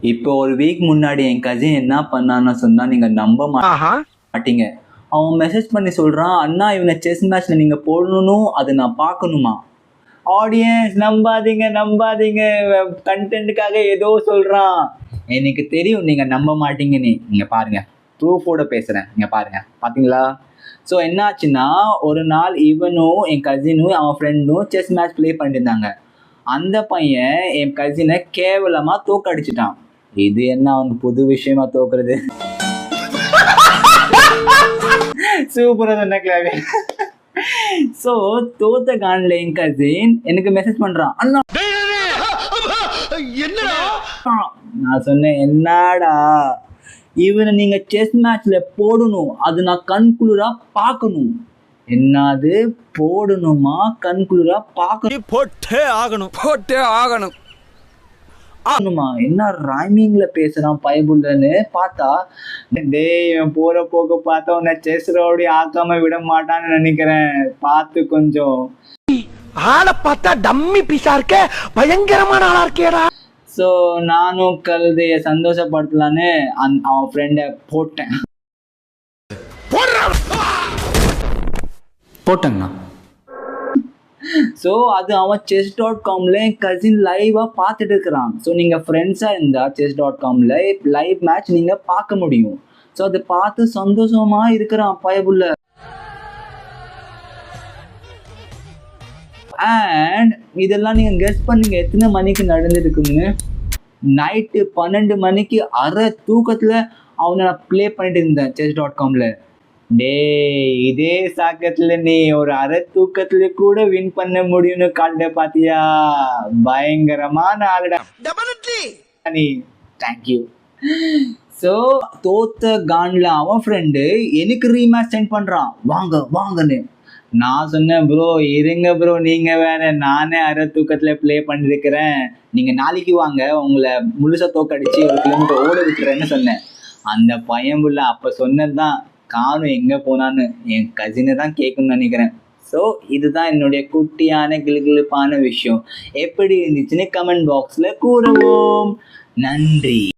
இப்போ ஒரு வீக் முன்னாடி என் கசின் என்ன பண்ணான்னு சொன்னா நீங்க நம்ப மாட்டீங்க. அவன் மெசேஜ் பண்ணி சொல்றான், அண்ணா இவனை செஸ் மேட்ச்ல நீங்க போடணும், அதை நான் பார்க்கணுமா. ஆடியன்ஸ் நம்பாதீங்க நம்பாதீங்க, கண்டென்ட்டுக்காக ஏதோ சொல்றான். எனக்கு தெரியும் நீங்க நம்ப மாட்டீங்கன்னு. நீங்க பாருங்க, ப்ரூஃபோட பேசுறேன், நீங்க பாருங்க. பாத்தீங்களா? ஸோ என்னாச்சுன்னா, ஒரு நாள் இவனும் என் கசினும் அவன் ஃப்ரெண்டும் செஸ் மேட்ச் ப்ளே பண்ணிட்டு இருந்தாங்க. அந்த பையன் என் கசினை கேவலமா தோக்கடிச்சிட்டான். இது என்ன அவங்க புது விஷயமா தோக்குறது? சூப்பரா சொன்ன கிளாவே. சோ தோத்த கான்ல என் கசின் எனக்கு மெசேஜ் பண்றான், அண்ணா என்னடா. நான் சொன்னேன், என்னடா இவனை நீங்க செஸ் மேட்ச்ல போடணும், அது நான் கண்குளிரா பார்க்கணும். என்னது போடணுமா? கண்குளிரா பார்க்கணும், போட்டே ஆகணும். ஆகணுமா? என்ன ரைமிங்ல பேசுறான் பைபிள்னு பார்த்தா, டேய் போற போக்க பார்த்தா உன்னை செஸ் ரோடி ஆக்காம விட மாட்டான்னு நினைக்கிறேன். பார்த்து கொஞ்சம். ஆளை பார்த்தா டம்மி பீஸா இருக்க, பயங்கரமான ஆளா இருக்கேடா. ஸோ நானும் கழுதைய சந்தோஷப்படுத்தலான்னு அவன் ஃப்ரெண்டை போட்டேங்கண்ணா. ஸோ அது அவன் chess.comல என் கசின் லைவாக பார்த்துட்டு இருக்கிறான். ஸோ நீங்கள் ஃப்ரெண்ட்ஸாக இருந்தால் chess.comல லைவ் மேட்ச் நீங்கள் பார்க்க முடியும். ஸோ அதை பார்த்து சந்தோஷமா இருக்கிறான் பயபுள்ள. அண்ட் இதெல்லாம் நீங்கள் கெஸ் பண்ணீங்க எத்தனை மணிக்கு நடந்துருக்குன்னு. நைட்டு 12 மணிக்கு அரை தூக்கத்தில் அவனை நான் ப்ளே பண்ணிட்டு இருந்தேன் chess.comல. டே இதே சாக்கத்துல நீ ஒரு அரை தூக்கத்துல கூட வின் பண்ண முடியும்னு காட்ட பாத்தியா? பயங்கரமான ஆளுடா நீ. தேங்க்யூ. ஸோ தோத்த கான்ல அவன் ஃப்ரெண்டு எனக்கு ரீமேட்ச் சென்ட் பண்றான், வாங்க வாங்கன்னு. நான் சொன்னேன், ப்ரோ இருங்க ப்ரோ, நீங்க வேற, நானே அரை தூக்கத்துல ப்ளே பண்ணிருக்கிறேன், நீங்க நாளைக்கு வாங்க, உங்களை முழுசா தோக்கடிச்சு 1 கிலோமீட்டர் ஓட விட்டுறேன்னு சொன்னேன். அந்த பையன் புள்ள அப்ப சொன்னதுதான் காணும் எங்க போனான்னு என் கசினை தான் கேட்கணும்னு நினைக்கிறேன். ஸோ இதுதான் என்னுடைய குட்டியான கிளுகிளுப்பான விஷயம். எப்படி இருந்துச்சுன்னு கமெண்ட் பாக்ஸ்ல கூறுவோம். நன்றி.